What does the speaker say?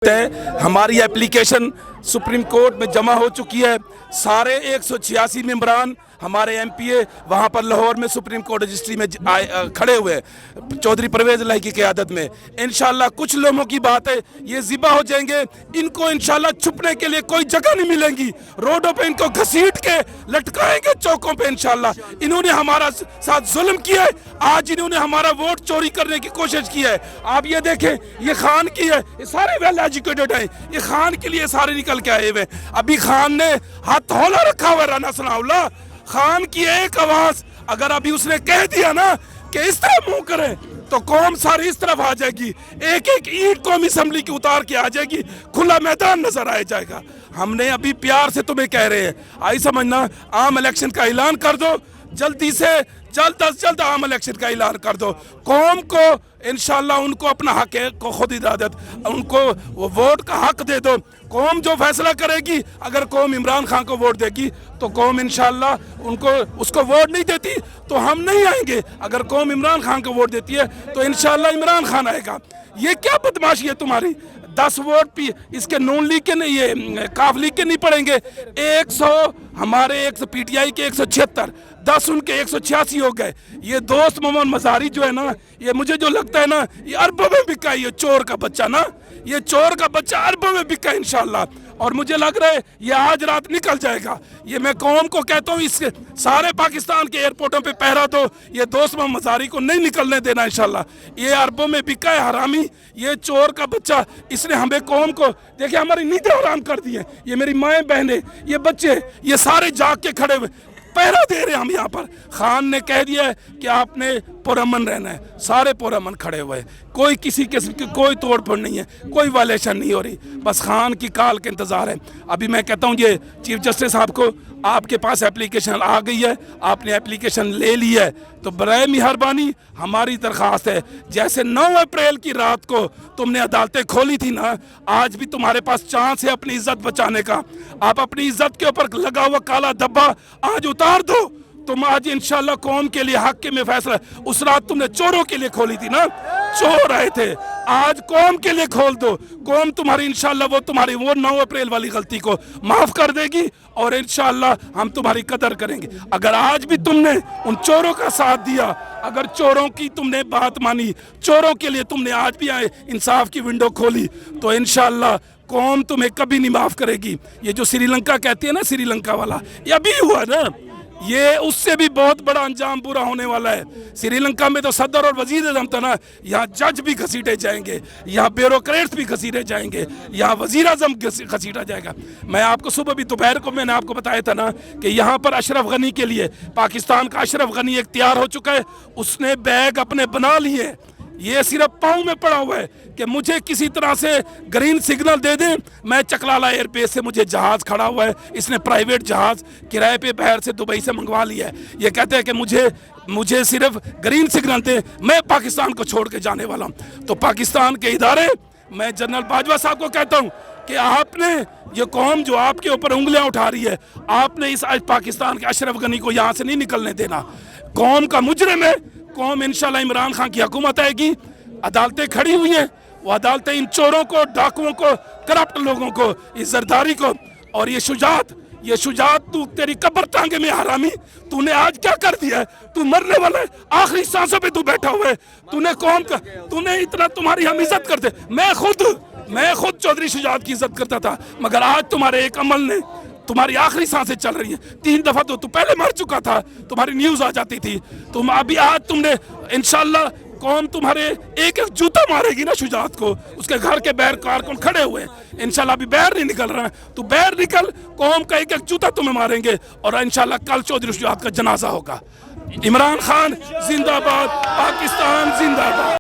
हमारी application supreme court में जमा हो चुकी है। सारे 186 मेंबरान हमारे एमपीए वहाँ पर लाहौर में सुप्रीम कोर्ट रजिस्ट्री में खड़े हुए हैं चौधरी परवेज़ इलाही की क़यादत में। इंशाल्लाह कुछ लोगों की बात है ये ज़िबा हो जाएंगे, इनको इंशाल्लाह छुपने के लिए कोई जगह नहीं मिलेंगी, रोडों पे इनको घसीट के लटकाएंगे चौकों पे। इंशाल्लाह इन्होंने हमारा साथ जुल्म किया है, आज इन्होंने हमारा वोट चोरी करने की कोशिश की है। आप ये देखें, ये खान की है, ये सारे वेल एजुकेटेड हैं, ये खान के लिए सारे निकल के आए हुए। अभी खान ने हाथ हौला रखा हुआ राना सनाउल्लाह, खान की एक आवाज अगर अभी उसने कह दिया ना कि इस तरह मुंह करे तो कौम सारी इस तरफ आ जाएगी, एक एक ईंट कौमी असम्बली की उतार के आ जाएगी, खुला मैदान नजर आ जाएगा। हमने अभी प्यार से तुम्हें कह रहे हैं, आई समझना, आम इलेक्शन का ऐलान कर दो जल्दी से, जल्द अज जल्द आम इलेक्शन का ऐलान कर दो। कौम को इंशाल्लाह उनको अपना हक है, को खुद इरादत, उनको वो वोट का हक दे दो। कौम जो फैसला करेगी, अगर कौम इमरान खान को वोट देगी तो कौम इंशाल्लाह उनको उसको वोट नहीं देती तो हम नहीं आएंगे, अगर कौम इमरान खान को वोट देती है तो इंशाल्लाह इमरान खान आएगा। ये क्या बदमाशी है तुम्हारी? 10 वोट भी इसके नून लीग के नहीं, ये काफ लीग के नहीं पड़ेंगे। 100 हमारे 100 पीटीआई के 176, 10 उनके 186 हो गए। ये दोस्त मोहम्मद मज़ारी जो है ना, ये मुझे जो लगता है ना, ये अरबों में बिका है, ये चोर का बच्चा ना, ये चोर का बच्चा अरबों में बिका है इंशाल्लाह। और मुझे लग रहा है ये आज रात निकल जाएगा। ये मैं कौम को कहता हूँ, इसके सारे पाकिस्तान के एयरपोर्टों पे पहरा दो, ये दोस्त मोहम्मद मज़ारी को नहीं निकलने देना इंशाल्लाह। ये अरबों में बिका है हरामी, ये चोर का बच्चा, इसने हमें कौम को देखिए हमारी नींदें हराम कर दी हैं। ये मेरी माएँ बहनें, ये बच्चे, ये सारे जाग के खड़े हुए पहरा दे रहे हैं हम यहाँ पर। खान ने कह दिया है कि आपने पुरअमन रहना है, सारे पुरअमन खड़े हुए हैं, कोई किसी किस्म की कोई तोड़ फोड़ नहीं है, कोई वायलेशन नहीं हो रही, बस खान की काल के इंतज़ार है। अभी मैं कहता हूँ ये चीफ जस्टिस साहब को, आपके पास एप्लीकेशन आ गई है, आपने एप्लीकेशन ले ली है, तो बराए मेहरबानी हमारी दरख्वास्त है, जैसे 9 अप्रैल की रात को तुमने अदालतें खोली थी ना, आज भी तुम्हारे पास चांस है अपनी इज्जत बचाने का। आप अपनी इज्जत के ऊपर लगा हुआ काला धब्बा आज उतार दो। तुम आज इंशाल्लाह कौम के लिए हक में फैसला, उस रात तुमने चोरों के लिए खोली थी ना, चोर आए थे, आज कौम के लिए खोल दो। कौम तुम्हारी इंशाल्लाह वो 9 अप्रैल वाली गलती को माफ कर देगी और इंशाल्लाह हम तुम्हारी कदर करेंगे। अगर आज भी तुमने उन चोरों का साथ दिया, अगर चोरों की तुमने बात मानी, चोरों के लिए तुमने आज भी आए इंसाफ की विंडो खोली, तो इंशाल्लाह कौम तुम्हें कभी नहीं माफ करेगी। ये जो श्रीलंका कहती है ना, श्रीलंका वाला, ये अभी हुआ ना, ये उससे भी बहुत बड़ा अंजाम बुरा होने वाला है। श्रीलंका में तो सदर और वजीर आज़म था ना, यहाँ जज भी घसीटे जाएंगे, यहाँ ब्यूरोक्रेट्स भी घसीटे जाएंगे, यहाँ वजीर आज़म घसीटा जाएगा। मैं आपको सुबह भी दोपहर को मैंने आपको बताया था ना कि यहाँ पर अशरफ गनी के लिए पाकिस्तान का अशरफ गनी एक तैयार हो चुका है, उसने बैग अपने बना लिए, ये सिर्फ पाँव में पड़ा हुआ है कि मुझे किसी तरह से ग्रीन सिग्नल दे दें, मैं चकलाला एयरबेस से, मुझे जहाज़ खड़ा हुआ है, इसने प्राइवेट जहाज़ किराए पे बाहर से दुबई से मंगवा लिया है। ये कहते हैं कि मुझे सिर्फ ग्रीन सिग्नल दे, मैं पाकिस्तान को छोड़ के जाने वाला हूँ। तो पाकिस्तान के इदारे, मैं जनरल बाजवा साहब को कहता हूँ कि आपने ये कौम जो आपके ऊपर उंगलियाँ उठा रही है, आपने इस आज पाकिस्तान के अशरफ गनी को यहाँ से नहीं निकलने देना। कौम का मुजरिम है, कौम इंशाल्लाह इमरान खान की हुकूमत आएगी। अदालतें खड़ी हुई हैं, वो अदालतें इन चोरों को, डाकुओं को, करप्ट लोगों को, इस जरदारी को, और ये शुजात तू तेरी कब्र टांगे में हरामी, तूने आज क्या कर दिया है? तू मरने वाला है, आखिरी सांसों पे तू बैठा हुआ है, तूने कौम का, तूने इतना, तुम्हारी हम इज्जत करते, मैं खुद चौधरी शुजात की इज्जत करता था, मगर आज तुम्हारे एक अमल ने तुम्हारी आखिरी सांसें चल रही हैं। 3 दफा तो तू पहले मर चुका था, तुम्हारी न्यूज आ जाती थी, तुम अभी आज तुमने इंशाल्लाह कौम तुम्हारे एक जूता मारेगी ना शुजात को, उसके घर के बाहर कारकुन खड़े हुए हैं, इंशाल्लाह अभी बाहर नहीं निकल रहा है, तू बाहर निकल, कौम का एक जूता तुम्हें मारेंगे और इंशाल्लाह कल चौधरी शुजात का जनाजा होगा। इमरान खान जिंदाबाद, पाकिस्तान जिंदाबाद।